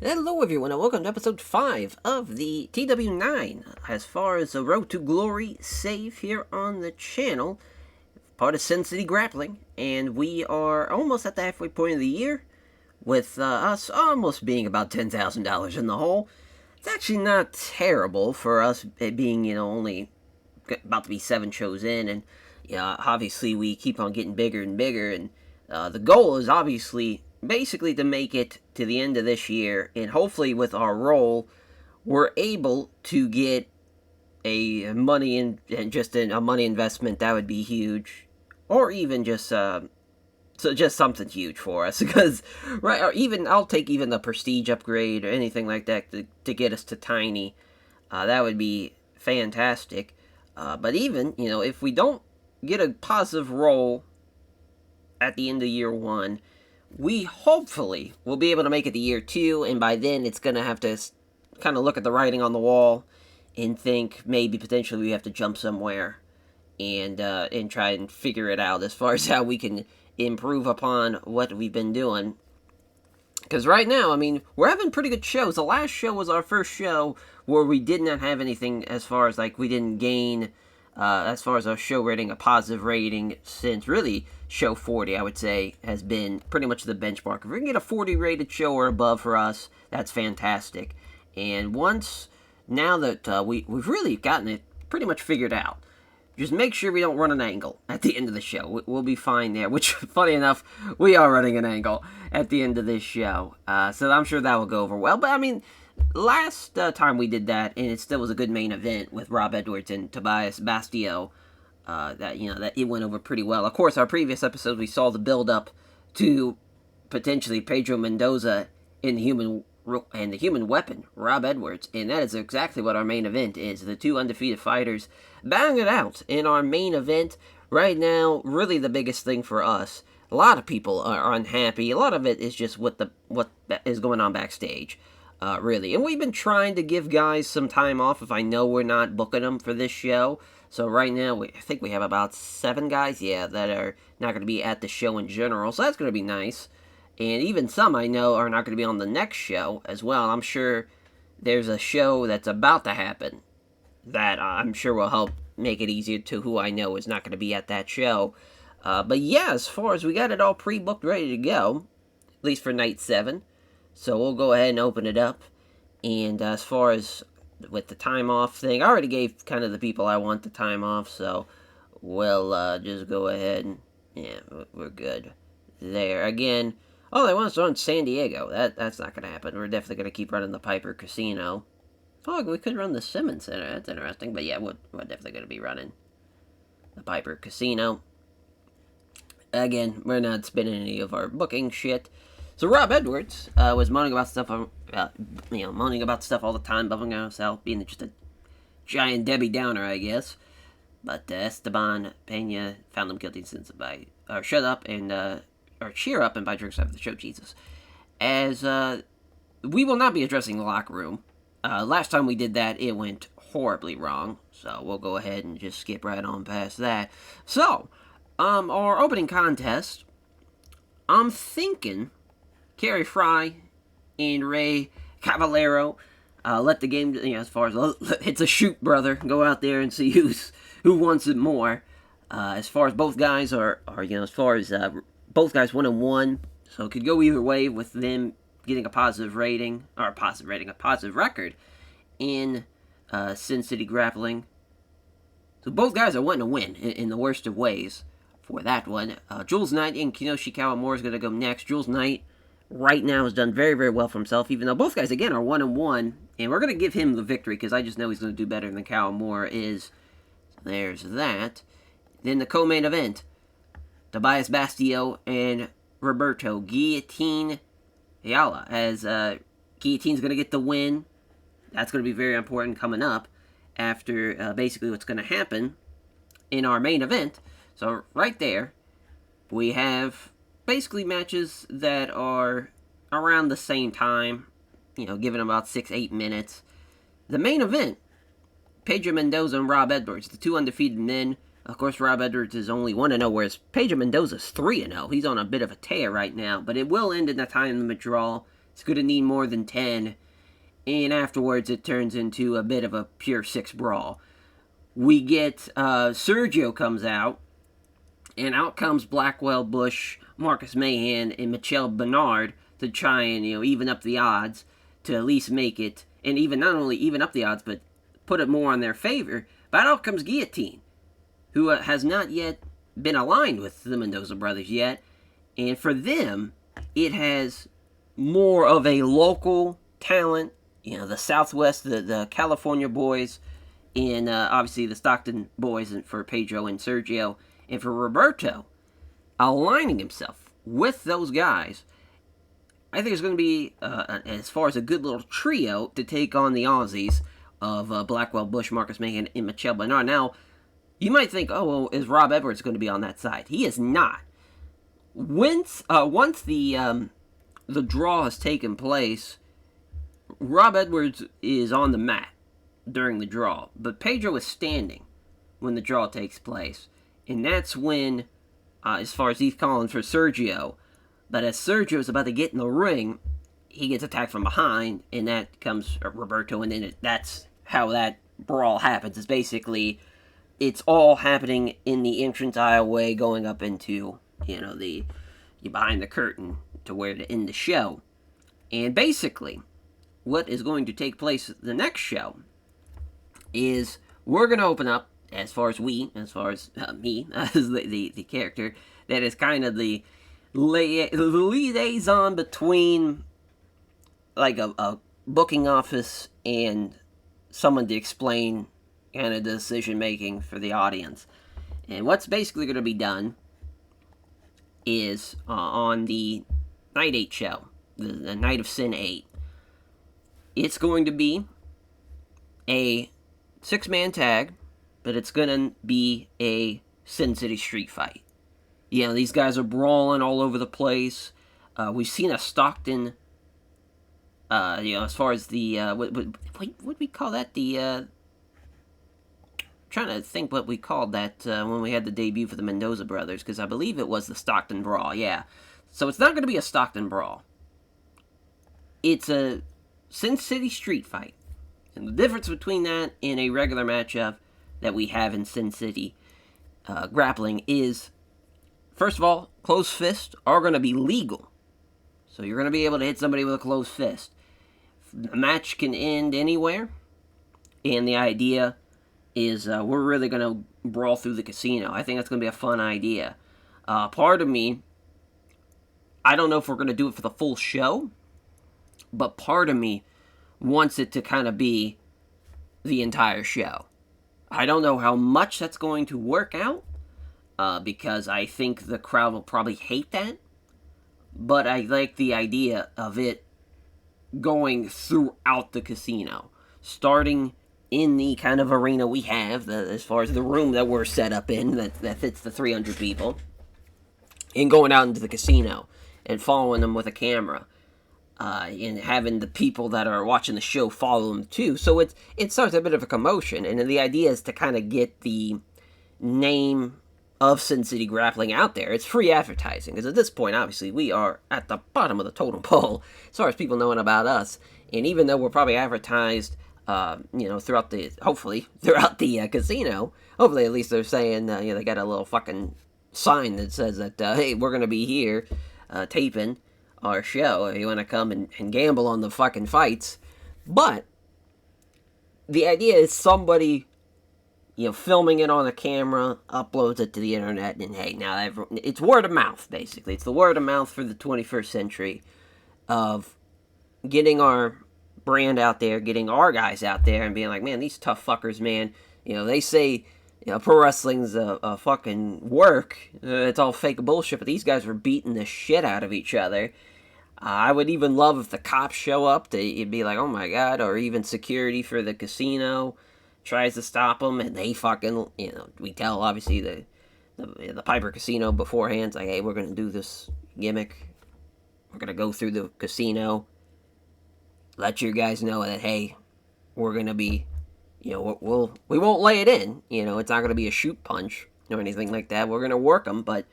Hello, everyone, and welcome to episode 5 of the TW9. As far as the Road to Glory save here on the channel, part of Sin City Grappling, and we are almost at the halfway point of the year, with us almost being about $10,000 in the hole. It's actually not terrible for us, it being, only about to be 7 shows in, and, obviously we keep on getting bigger and bigger, and the goal is obviously basically to make it to the end of this year, and hopefully with our roll, we're able to get a money and just a money investment that would be huge, or even just just something huge for us because right, or even I'll take even the prestige upgrade or anything like that to get us to tiny. That would be fantastic. But even if we don't get a positive roll at the end of year one, we hopefully will be able to make it to year two, and by then it's going to have to kind of look at the writing on the wall and think maybe potentially we have to jump somewhere and try and figure it out as far as how we can improve upon what we've been doing. Because right now, I mean, we're having pretty good shows. The last show was our first show where we did not have anything as far as, like, we didn't gain, as far as our show rating, a positive rating since really show 40, I would say, has been pretty much the benchmark. If we can get a 40 rated show or above for us, that's fantastic. And now that we've really gotten it pretty much figured out, just make sure we don't run an angle at the end of the show. We'll be fine there, which, funny enough, we are running an angle at the end of this show. So I'm sure that will go over well. But, I mean, last time we did that, and it still was a good main event with Rob Edwards and Tobias Bastio, that it went over pretty well. Of course, our previous episode, we saw the build-up to potentially Pedro Mendoza in the human weapon, Rob Edwards, and that is exactly what our main event is. The two undefeated fighters bang it out in our main event. Right now, really the biggest thing for us, a lot of people are unhappy. A lot of it is just what is going on backstage, really. And we've been trying to give guys some time off if I know we're not booking them for this show. So right now, I think we have about 7 guys, that are not going to be at the show in general. So that's going to be nice. And even some I know are not going to be on the next show as well. I'm sure there's a show that's about to happen that I'm sure will help make it easier to who I know is not going to be at that show. But yeah, as far as we got it all pre-booked, ready to go, at least for night 7. So we'll go ahead and open it up. And as far as with the time off thing, I already gave kind of the people I want the time off. So we'll just go ahead and, we're good there. Again, oh, they want us on San Diego. That's not going to happen. We're definitely going to keep running the Piper Casino. Oh, we could run the Simmons Center. That's interesting. But yeah, we're definitely going to be running the Piper Casino. Again, we're not spending any of our booking shit. So Rob Edwards was moaning about stuff, moaning about stuff all the time, bumming himself, being just a giant Debbie Downer, I guess. But Esteban Pena found him guilty since shut up and or cheer up and buy drinks after the show, Jesus. As we will not be addressing the locker room. Last time we did that, it went horribly wrong. So we'll go ahead and just skip right on past that. So, our opening contest, I'm thinking Kerry Fry and Ray Cavallero let the game, as far as it's a shoot, brother. Go out there and see who wants it more. As far as both guys are as far as both guys 1-1, so it could go either way with them getting a positive rating, or a positive record in Sin City Grappling. So both guys are wanting to win in the worst of ways for that one. Jules Knight and Kinoshi Kawamura is going to go next. Jules Knight right now has done very, very well for himself, even though both guys, again, are 1-1, and we're going to give him the victory because I just know he's going to do better than Kawamura is. So there's that. Then the co-main event, Tobias Bastio and Roberto Guillotine Ayala, as Guillotine's going to get the win. That's going to be very important coming up after basically what's going to happen in our main event. So right there, we have basically matches that are around the same time, given about 6-8 minutes. The main event, Pedro Mendoza and Rob Edwards, the two undefeated men. Of course, Rob Edwards is only 1-0, whereas Pedro Mendoza's 3-0. He's on a bit of a tear right now, but it will end in a time limit draw. It's going to need more than 10. And afterwards, it turns into a bit of a pure 6 brawl. We get Sergio comes out, and out comes Blackwell Bush, Marcus Mahan, and Michelle Bernard to try and, even up the odds to at least make it, and even not only even up the odds, but put it more in their favor. But out comes Guillotine, who has not yet been aligned with the Mendoza brothers yet. And for them, it has more of a local talent, the Southwest, the California boys, and obviously the Stockton boys for Pedro and Sergio, and for Roberto, aligning himself with those guys. I think it's going to be, as far as a good little trio to take on the Aussies of Blackwell Bush, Marcus Mahan, and Michelle Bernard. Now, you might think, oh, well, is Rob Edwards going to be on that side? He is not. Once the draw has taken place, Rob Edwards is on the mat during the draw, but Pedro is standing when the draw takes place. And that's when, as far as he's calling for Sergio, but as Sergio's about to get in the ring, he gets attacked from behind, and that comes Roberto, and then that's how that brawl happens. It's basically, it's all happening in the entrance aisleway going up into, the behind the curtain to where to end the show. And basically, what is going to take place the next show is we're going to open up, as far as me, as the character, that is kind of the liaison between like a booking office and someone to explain kind of the decision making for the audience. And what's basically going to be done is on the Night 8 show, the Night of Sin 8, it's going to be a 6-man tag, but it's going to be a Sin City street fight. These guys are brawling all over the place. We've seen a Stockton, as far as the, what would we call that? Trying to think what we called that when we had the debut for the Mendoza brothers, because I believe it was the Stockton Brawl, yeah. So it's not going to be a Stockton Brawl. It's a Sin City street fight. And the difference between that and a regular matchup that we have in Sin City grappling is, first of all, closed fists are going to be legal. So you're going to be able to hit somebody with a closed fist. The match can end anywhere. And the idea is we're really going to brawl through the casino. I think that's going to be a fun idea. Part of me, I don't know if we're going to do it for the full show, but part of me wants it to kind of be the entire show. I don't know how much that's going to work out, because I think the crowd will probably hate that, but I like the idea of it going throughout the casino, starting in the kind of arena we have, as far as the room that we're set up in, that fits the 300 people, and going out into the casino, and following them with a camera, and having the people that are watching the show follow them too. So it starts a bit of a commotion, and the idea is to kind of get the name of Sin City Grappling out there. It's free advertising, because at this point, obviously, we are at the bottom of the totem pole, as far as people knowing about us, and even though we're probably advertised, throughout the casino, hopefully at least they're saying, they got a little fucking sign that says that, hey, we're going to be here, taping our show, if you want to come and gamble on the fucking fights. But the idea is somebody, filming it on a camera, uploads it to the internet, and hey, now it's word of mouth, basically. It's the word of mouth for the 21st century of getting our brand out there, getting our guys out there, and being like, man, these tough fuckers, man, they say, pro wrestling's a fucking work, it's all fake bullshit, but these guys were beating the shit out of each other. I would even love if the cops show up, you'd be like, oh my god, or even security for the casino tries to stop them, and they fucking, we tell, obviously, the Piper Casino beforehand, it's like, hey, we're gonna do this gimmick, we're gonna go through the casino, let you guys know that, hey, we're gonna be, we won't lay it in, it's not gonna be a shoot punch or anything like that, we're gonna work them, but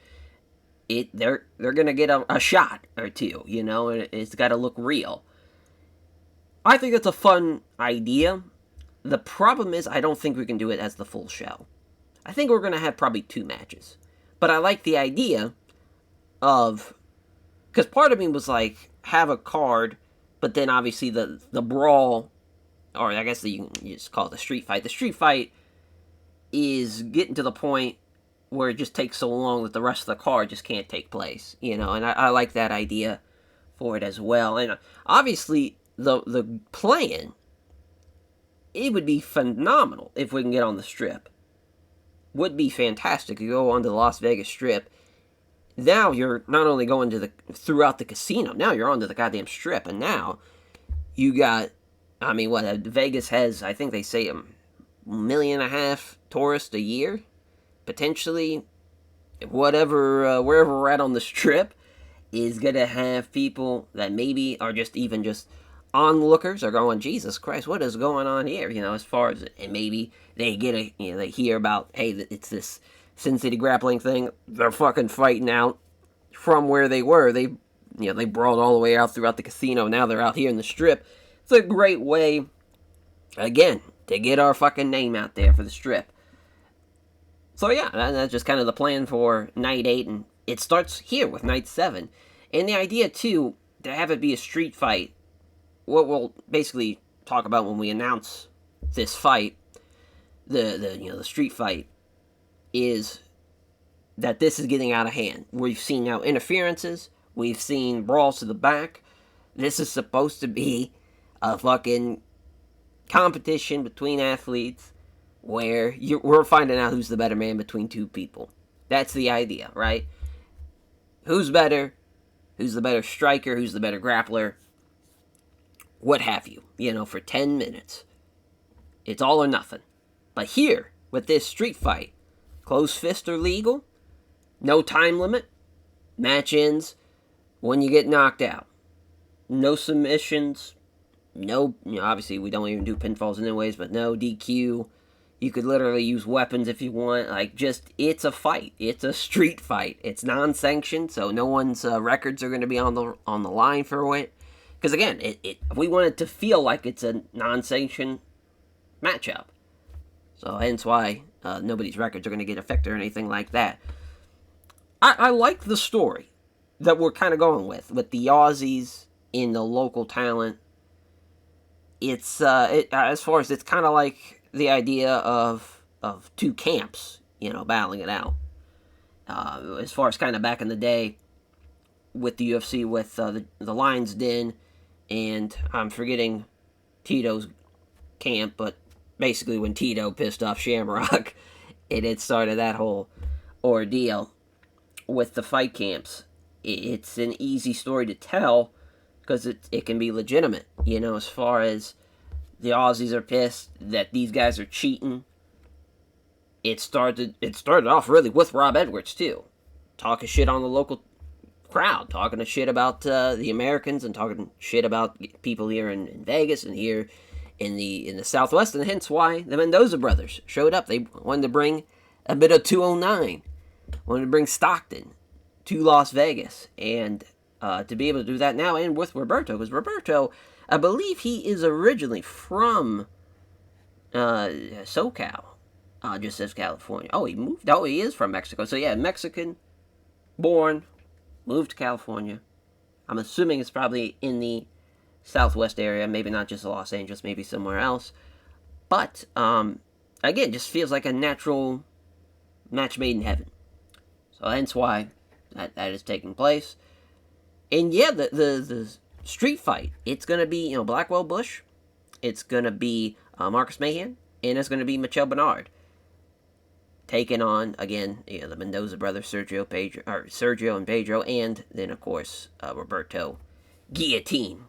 they're gonna get a shot or two, you know, and it's got to look real. I think it's a fun idea. The problem is, I don't think we can do it as the full show. I think we're gonna have probably 2 matches, but I like the idea of, because part of me was like, have a card, but then obviously the brawl, or I guess you just call it the street fight. The street fight is getting to the point where it just takes so long that the rest of the card just can't take place, you know, and I like that idea for it as well. And obviously, the plan, it would be phenomenal if we can get on the Strip. Would be fantastic. You go onto the Las Vegas Strip. Now you're not only going to throughout the casino, now you're onto the goddamn Strip, and now you got, I mean, what, Vegas has, I think they say, 1.5 million tourists a year, potentially. Whatever, wherever we're at on the Strip is gonna have people that maybe are just even just onlookers are going, Jesus Christ, what is going on here? You know, as far as, and maybe they get they hear about, hey, it's this Sin City grappling thing. They're fucking fighting out from where they were. They brawled all the way out throughout the casino. Now they're out here in the Strip. It's a great way, again, to get our fucking name out there for the Strip. So yeah, that's just kind of the plan for Night 8, and it starts here with Night 7. And the idea, too, to have it be a street fight, what we'll basically talk about when we announce this fight, the street fight, is that this is getting out of hand. We've seen now interferences, we've seen brawls to the back. This is supposed to be a fucking competition between athletes where we're finding out who's the better man between 2 people. That's the idea, right? Who's better? Who's the better striker? Who's the better grappler? What have you, for 10 minutes. It's all or nothing. But here, with this street fight, closed fists are legal, no time limit, match ends when you get knocked out. No submissions, no, obviously we don't even do pinfalls anyways, but no DQ. You could literally use weapons if you want. It's a fight. It's a street fight. It's non-sanctioned, so no one's records are going to be on the line for it. Because again, we want it to feel like it's a non-sanctioned matchup. So hence why nobody's records are going to get affected or anything like that. I like the story that we're kind of going with the Aussies in the local talent. It's as far as it's kind of like the idea of 2 camps, battling it out. As far as kind of back in the day with the UFC, with the Lions Den, and I'm forgetting Tito's camp, but basically when Tito pissed off Shamrock, it started that whole ordeal with the fight camps. It's an easy story to tell because it can be legitimate, as far as the Aussies are pissed that these guys are cheating. It started off really with Rob Edwards too, talking shit on the local crowd, talking shit about the Americans and talking shit about people here in Vegas and here in the Southwest, and hence why the Mendoza brothers showed up. They wanted to bring a bit of 209, wanted to bring Stockton to Las Vegas, and to be able to do that now, and with Roberto, because Roberto, I believe he is originally from SoCal, just says California. Oh, he moved. Oh, he is from Mexico. So yeah, Mexican, born, moved to California. I'm assuming it's probably in the Southwest area, maybe not just Los Angeles, maybe somewhere else. But again, just feels like a natural match made in heaven. So hence why that is taking place. And yeah, the street fight, it's going to be, Blackwell Bush, it's going to be Marcus Mahan, and it's going to be Michel Bernard taking on, again, the Mendoza brothers, Sergio and Pedro, and then, of course, Roberto Guillotine.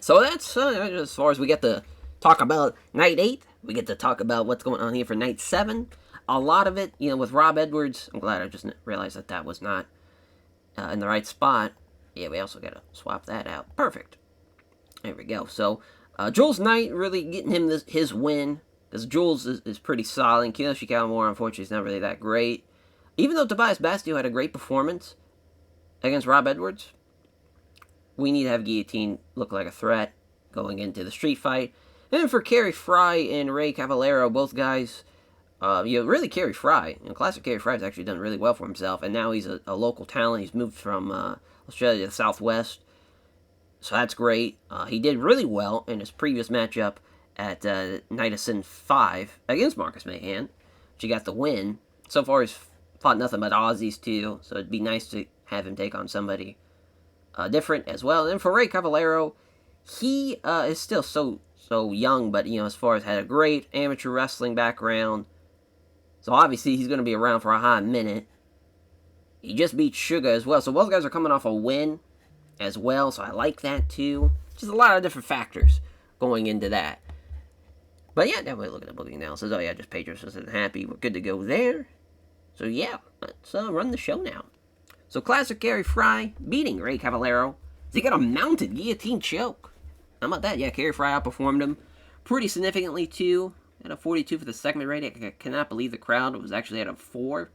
So that's as far as we get to talk about Night 8. We get to talk about what's going on here for Night 7. A lot of it, with Rob Edwards, I'm glad I just realized that was not in the right spot. Yeah, we also got to swap that out. Perfect. There we go. So, Jules Knight really getting him his win, because Jules is pretty solid. And Kiyoshi Kawamura, unfortunately, is not really that great. Even though Tobias Bastille had a great performance against Rob Edwards, we need to have Guillotine look like a threat going into the street fight. And for Kerry Fry and Ray Cavallero, both guys, really Kerry Fry. Classic Kerry Fry has actually done really well for himself, and now he's a local talent. He's moved from Australia to the Southwest, so that's great. He did really well in his previous matchup at Night of Sin 5 against Marcus Mahan, which he got the win. So far, he's fought nothing but Aussies, too, so it'd be nice to have him take on somebody different as well. And for Ray Cavallero, he is still so young, but, as far as had a great amateur wrestling background, so obviously he's going to be around for a hot minute. He just beat Sugar as well, so both guys are coming off a win as well, so I like that too. Just a lot of different factors going into that. But yeah, definitely look at the booking analysis. Oh yeah, just Pedro isn't happy. We're good to go there. So yeah, let's run the show now. So classic Kerry Fry beating Ray Cavallero. He got a mounted guillotine choke. How about that? Yeah, Kerry Fry outperformed him pretty significantly too. At a 42 for the segment rating. I cannot believe the crowd was actually at a 4.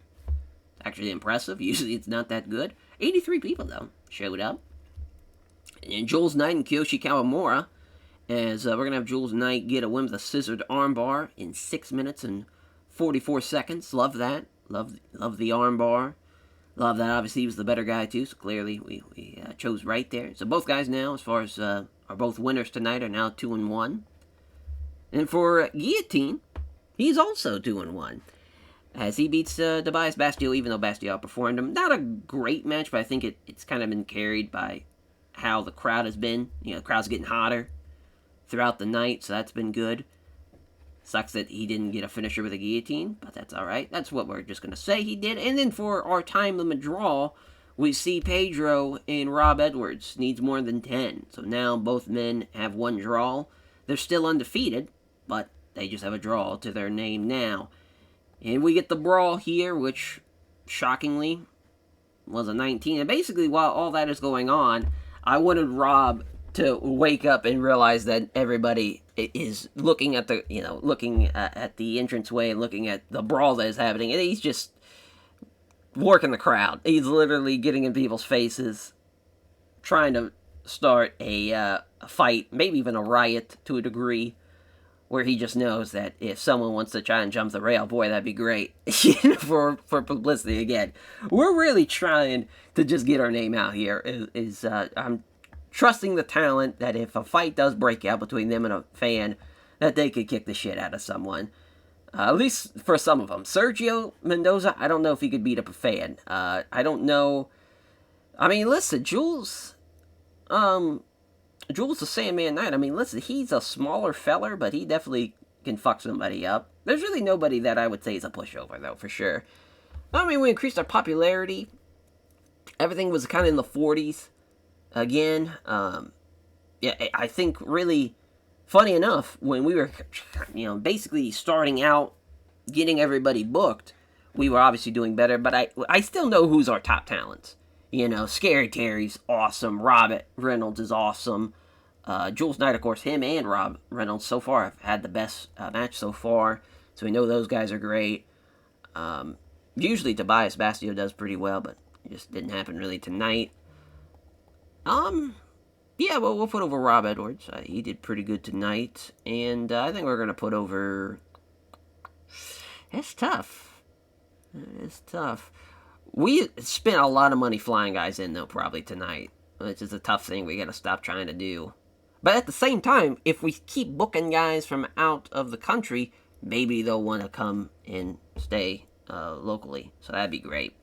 Actually impressive. Usually it's not that good. 83 people though showed up. And Jules Knight and Kiyoshi Kawamura, as we're going to have Jules Knight get a win with a scissored armbar in 6 minutes and 44 seconds. Love that. Love the armbar. Love that. Obviously, he was the better guy, too, so clearly we chose right there. So both guys now, as far as are both winners tonight, are now 2-1. And for Guillotine, he's also 2-1. As he beats Tobias Bastille, even though Bastille outperformed him. Not a great match, but I think it's kind of been carried by how the crowd has been. The crowd's getting hotter throughout the night, so that's been good. Sucks that he didn't get a finisher with a guillotine, but that's alright. That's what we're just going to say he did. And then for our time limit draw, we see Pedro and Rob Edwards needs more than 10. So now both men have one draw. They're still undefeated, but they just have a draw to their name now. And we get the brawl here, which, shockingly, was a 19. And basically, while all that is going on, I wanted Rob to wake up and realize that everybody is looking at the, looking at the entranceway and looking at the brawl that is happening. And he's just working the crowd. He's literally getting in people's faces, trying to start a fight, maybe even a riot to a degree, where he just knows that if someone wants to try and jump the rail, boy, that'd be great for publicity again. We're really trying to just get our name out here. I'm trusting the talent that if a fight does break out between them and a fan, that they could kick the shit out of someone. At least for some of them. Sergio Mendoza, I don't know if he could beat up a fan. I don't know. I mean, listen, Jules the Sandman Knight, I mean, listen, he's a smaller feller, but he definitely can fuck somebody up. There's really nobody that I would say is a pushover, though, for sure. I mean, we increased our popularity. Everything was kind of in the 40s. Again, yeah, I think really, funny enough, when we were, basically starting out, getting everybody booked, we were obviously doing better, but I still know who's our top talents. Scary Terry's awesome. Rob Reynolds is awesome. Jules Knight, of course, him and Rob Reynolds so far have had the best match so far. So we know those guys are great. Usually Tobias Bastille does pretty well, but it just didn't happen really tonight. Yeah, well, we'll put over Rob Edwards. He did pretty good tonight. And I think we're going to put over... It's tough. It's tough. We spent a lot of money flying guys in, though, probably tonight. Which is a tough thing we got to stop trying to do. But at the same time, if we keep booking guys from out of the country, maybe they'll want to come and stay locally. So that'd be great.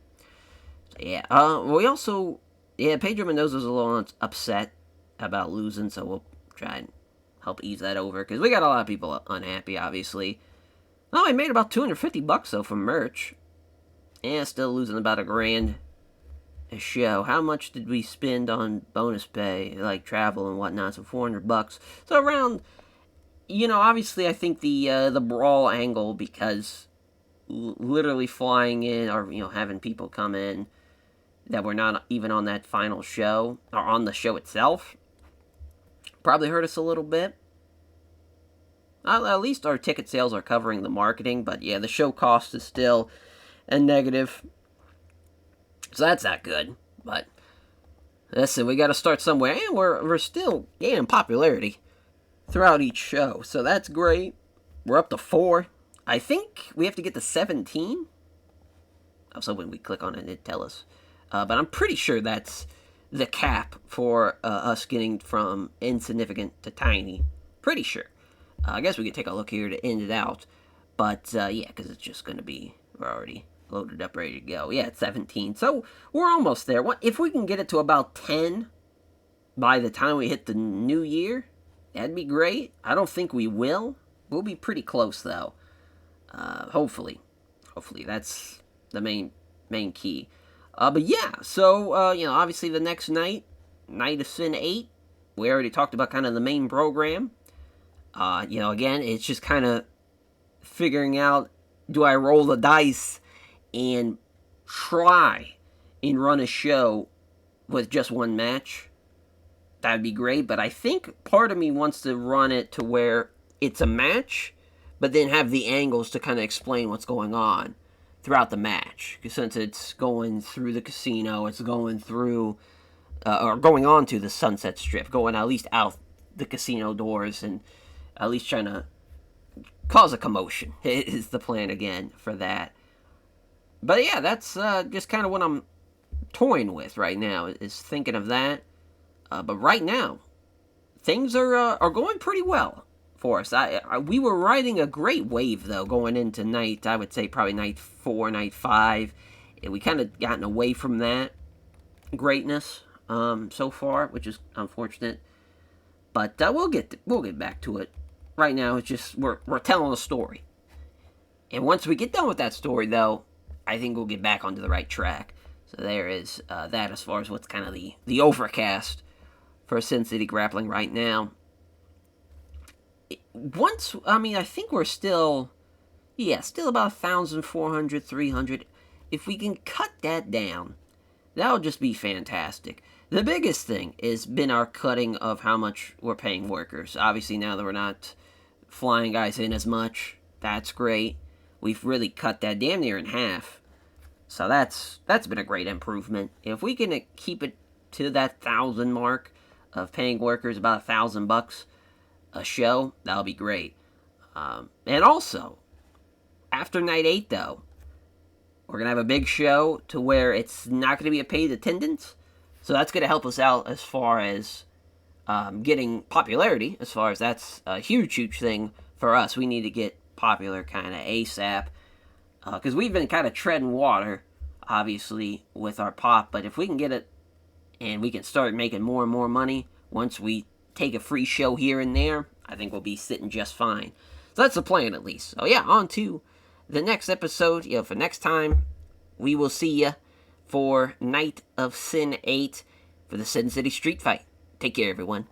So, yeah. We also... Yeah, Pedro Mendoza's a little upset about losing, so we'll try and help ease that over. Because we got a lot of people unhappy, obviously. Oh, I made about $250 though from merch. Yeah, still losing about $1,000 a show. How much did we spend on bonus pay, like travel and whatnot? So $400. So around, obviously I think the brawl angle, because literally flying in or having people come in that were not even on that final show or on the show itself probably hurt us a little bit. At least our ticket sales are covering the marketing, but yeah, the show cost is still a negative. So that's not good. But listen, we got to start somewhere, and we're still gaining popularity throughout each show. So that's great. We're up to 4. I think we have to get to 17. I was hoping we'd click on it and it'd tell us. But I'm pretty sure that's the cap for us getting from insignificant to tiny. Pretty sure. I guess we could take a look here to end it out. But yeah, because it's just going to be, we're already loaded up, ready to go. Yeah, it's 17. So we're almost there. If we can get it to about 10 by the time we hit the new year, that'd be great. I don't think we will. We'll be pretty close, though. Hopefully. Hopefully, that's the main key. But yeah, so, obviously the next night, Night of Sin 8, we already talked about kind of the main program. Again, it's just kind of figuring out, do I roll the dice and try and run a show with just one match? That'd be great, but I think part of me wants to run it to where it's a match, but then have the angles to kind of explain what's going on throughout the match. Because since it's going through the casino, it's going through, or going on to the Sunset Strip, going at least out the casino doors, and at least trying to cause a commotion is the plan again for that. But yeah, that's just kind of what I'm toying with right now, is thinking of that. But right now, things are going pretty well for us. We were riding a great wave, though, going into I would say probably night 4, night 5. And we kind of gotten away from that greatness so far, which is unfortunate. But we'll get back to it. Right now, it's just we're telling a story. And once we get done with that story, though, I think we'll get back onto the right track. So there is that as far as what's kind of the overcast for Sin City Grappling right now. I think we're still about 1,400, 300. If we can cut that down, that'll just be fantastic. The biggest thing has been our cutting of how much we're paying workers. Obviously, now that we're not flying guys in as much, that's great. We've really cut that damn near in half. So that's been a great improvement. If we can keep it to that 1,000 mark of paying workers about $1,000 a show, that'll be great. And also, after night 8, though, we're going to have a big show to where it's not going to be a paid attendance. So that's going to help us out as far as getting popularity, as far as that's a huge, huge thing for us. We need to get popular kind of ASAP. Because we've been kind of treading water, obviously, with our pop. But if we can get it and we can start making more and more money once we take a free show here and there, I think we'll be sitting just fine. So that's the plan, at least. So yeah, on to the next episode. For next time, we will see you for Night of Sin 8 for the Sin City Street Fight. Take care, everyone.